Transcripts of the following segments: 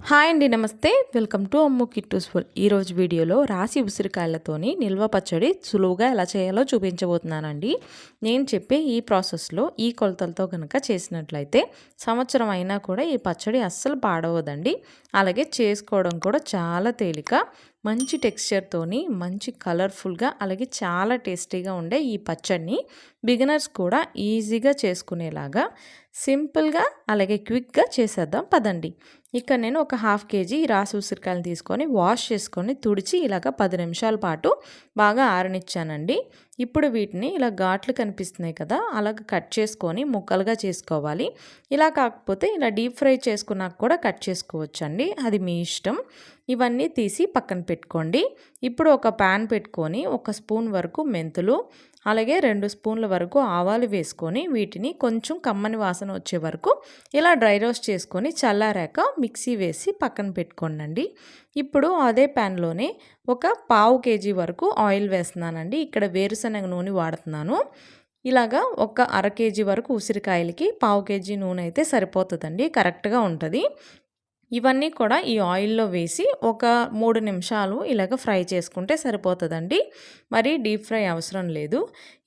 Hi అండి, నమస్తే. Welcome to అమ్ము కిట్టూస్ఫుల్. ఈరోజు వీడియోలో రాసి ఉసిరికాయలతోని నిల్వ పచ్చడి సులువుగా ఎలా చేయాలో చూపించబోతున్నానండి. నేను చెప్పే ఈ ప్రాసెస్లో ఈ కొలతలతో కనుక చేసినట్లయితే సంవత్సరం అయినా కూడా ఈ పచ్చడి అస్సలు పాడవదండి. అలాగే చేసుకోవడం కూడా చాలా తేలిక. మంచి టెక్స్చర్తోని మంచి కలర్ఫుల్గా అలాగే చాలా టేస్టీగా ఉండే ఈ పచ్చడిని బిగినర్స్ కూడా ఈజీగా చేసుకునేలాగా సింపుల్గా అలాగే క్విక్గా చేసేద్దాం పదండి. ఇక్కడ నేను ఒక 1/2 kg రాసి ఉసిరికాయలు తీసుకొని వాష్ చేసుకొని తుడిచి ఇలాగ 10 నిమిషాల పాటు బాగా ఆరనిచ్చానండి. ఇప్పుడు వీటిని ఇలా ఘాట్లు కనిపిస్తున్నాయి కదా, అలాగ కట్ చేసుకొని ముక్కలుగా చేసుకోవాలి. ఇలా కాకపోతే ఇలా డీప్ ఫ్రై చేసుకున్నాక కూడా కట్ చేసుకోవచ్చండి, అది మీ ఇష్టం. ఇవన్నీ తీసి పక్కన పెట్టుకోండి. ఇప్పుడు ఒక ప్యాన్ పెట్టుకొని 1 స్పూన్ వరకు మెంతులు అలాగే 2 స్పూన్ల వరకు ఆవాలు వేసుకొని వీటిని కొంచెం కమ్మని వాసన వచ్చే వరకు ఇలా డ్రై రోస్ట్ చేసుకొని చల్లారాక మిక్సీ వేసి పక్కన పెట్టుకోండి. ఇప్పుడు అదే ప్యాన్లోనే ఒక 1/2 kg వరకు ఆయిల్ వేస్తున్నానండి. ఇక్కడ వేరుశనగ నూనె వాడుతున్నాను. ఇలాగా ఒక 1/2 kg వరకు ఉసిరికాయలకి 1/2 kg నూనె అయితే సరిపోతుందండి, కరెక్ట్గా ఉంటుంది. ఇవన్నీ కూడా ఈ ఆయిల్లో వేసి ఒక 3 నిమిషాలు ఇలాగ ఫ్రై చేసుకుంటే సరిపోతుందండి, మరి డీప్ ఫ్రై అవసరం లేదు.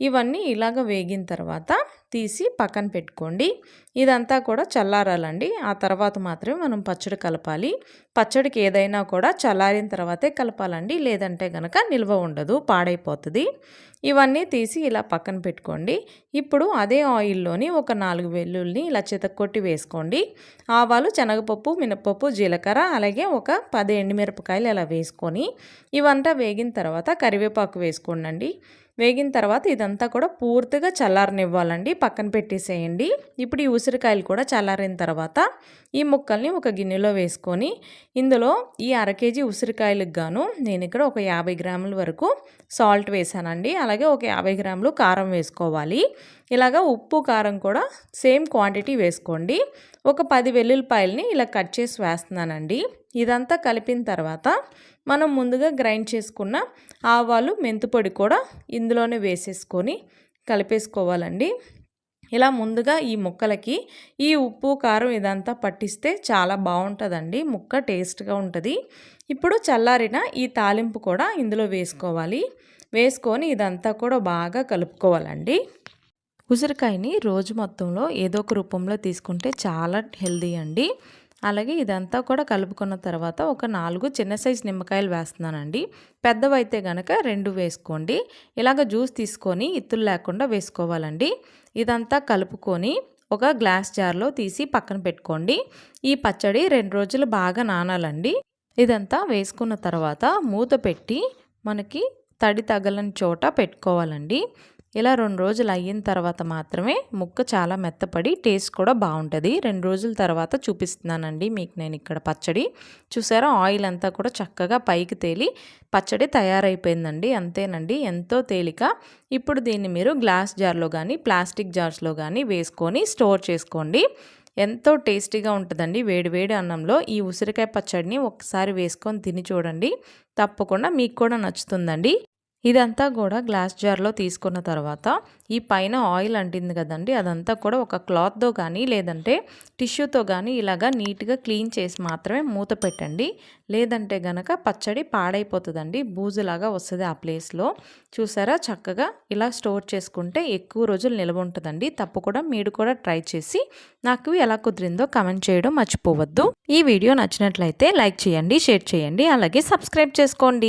ఇవన్నీ ఇలాగ వేగిన తర్వాత తీసి పక్కన పెట్టుకోండి. ఇదంతా కూడా చల్లారాలండి, ఆ తర్వాత మాత్రమే మనం పచ్చడి కలపాలి. పచ్చడికి ఏదైనా కూడా చల్లారిన తర్వాతే కలపాలండి, లేదంటే కనుక నిల్వ ఉండదు, పాడైపోతుంది. ఇవన్నీ తీసి ఇలా పక్కన పెట్టుకోండి. ఇప్పుడు అదే ఆయిల్లోని ఒక 4 వెల్లుల్ని ఇలా చితక్కొట్టి వేసుకోండి. ఆవాలు, శనగపప్పు, మినపప్పు, జీలకర్ర అలాగే ఒక 10 ఎండుమిరపకాయలు ఇలా వేసుకొని ఇవంతా వేగిన తర్వాత కరివేపాకు వేసుకోండి. వేగిన తర్వాత ఇదంతా కూడా పూర్తిగా చల్లారనివ్వాలండి, పక్కన పెట్టేసేయండి. ఇప్పుడు ఈ ఉసిరికాయలు కూడా చల్లారిన తర్వాత ఈ ముక్కల్ని ఒక గిన్నెలో వేసుకొని ఇందులో ఈ 1/2 kg ఉసిరికాయలకు గాను నేను ఇక్కడ ఒక 50 గ్రాముల వరకు సాల్ట్ వేసానండి. అలాగే ఒక 50 గ్రాములు కారం వేసుకోవాలి. ఇలాగా ఉప్పు కారం కూడా సేమ్ క్వాంటిటీ వేసుకోండి. ఒక 10 వెల్లుల్లిపాయలని ఇలా కట్ చేసి వేస్తున్నానండి. ఇదంతా కలిపిన తర్వాత మనం ముందుగా గ్రైండ్ చేసుకున్న ఆవాలు, మెంతిపొడి కూడా ఇందులోనే వేసేసుకొని కలిపేసుకోవాలండి. ఇలా ముందుగా ఈ ముక్కలకి ఈ ఉప్పు కారం ఇదంతా పట్టిస్తే చాలా బాగుంటుందండి, ముక్క టేస్ట్గా ఉంటుంది. ఇప్పుడు చల్లారిన ఈ తాలింపు కూడా ఇందులో వేసుకోవాలి. వేసుకొని ఇదంతా కూడా బాగా కలుపుకోవాలండి. ఉసిరికాయని రోజు మొత్తంలో ఏదో ఒక రూపంలో తీసుకుంటే చాలా హెల్దీ అండి. అలాగే ఇదంతా కూడా కలుపుకున్న తర్వాత ఒక 4 చిన్న సైజు నిమ్మకాయలు వేస్తున్నానండి. పెద్దవైతే కనుక 2 వేసుకోండి. ఇలాగ జ్యూస్ తీసుకొని ఇత్తులు లేకుండా వేసుకోవాలండి. ఇదంతా కలుపుకొని ఒక గ్లాస్ జార్లో తీసి పక్కన పెట్టుకోండి. ఈ పచ్చడి 2 రోజులు బాగా నానాలండి. ఇదంతా వేసుకున్న తర్వాత మూత పెట్టి మనకి తడి తగలని చోట పెట్టుకోవాలండి. ఇలా 2 రోజులు అయిన తర్వాత మాత్రమే ముక్క చాలా మెత్తపడి టేస్ట్ కూడా బాగుంటుంది. 2 రోజుల తర్వాత చూపిస్తున్నానండి మీకు నేను ఇక్కడ పచ్చడి. చూసారా, ఆయిల్ అంతా కూడా చక్కగా పైకి తేలి పచ్చడి తయారైపోయిందండి. అంతేనండి, ఎంతో తేలిక. ఇప్పుడు దీన్ని మీరు గ్లాస్ జార్లో కానీ ప్లాస్టిక్ జార్స్లో కానీ వేసుకొని స్టోర్ చేసుకోండి. ఎంతో టేస్టీగా ఉంటుందండి. వేడి వేడి అన్నంలో ఈ ఉసిరికాయ పచ్చడిని ఒకసారి వేసుకొని తిని చూడండి, తప్పకుండా మీకు కూడా నచ్చుతుందండి. ఇదంతా కూడా గ్లాస్ జార్లో తీసుకున్న తర్వాత ఈ పైన ఆయిల్ అంటింది కదండి, అదంతా కూడా ఒక క్లాత్తో కానీ లేదంటే టిష్యూతో కానీ ఇలాగా నీట్గా క్లీన్ చేసి మాత్రమే మూత పెట్టండి. లేదంటే గనక పచ్చడి పాడైపోతుందండి, బూజులాగా వస్తుంది ఆ ప్లేస్లో. చూసారా, చక్కగా ఇలా స్టోర్ చేసుకుంటే ఎక్కువ రోజులు నిల్వ ఉంటుందండి. తప్పకుండా మీరు కూడా ట్రై చేసి నాకు ఎలా కుదిరిందో కమెంట్ చేయడం మర్చిపోవద్దు. ఈ వీడియో నచ్చినట్లయితే లైక్ చేయండి, షేర్ చేయండి, అలాగే సబ్స్క్రైబ్ చేసుకోండి.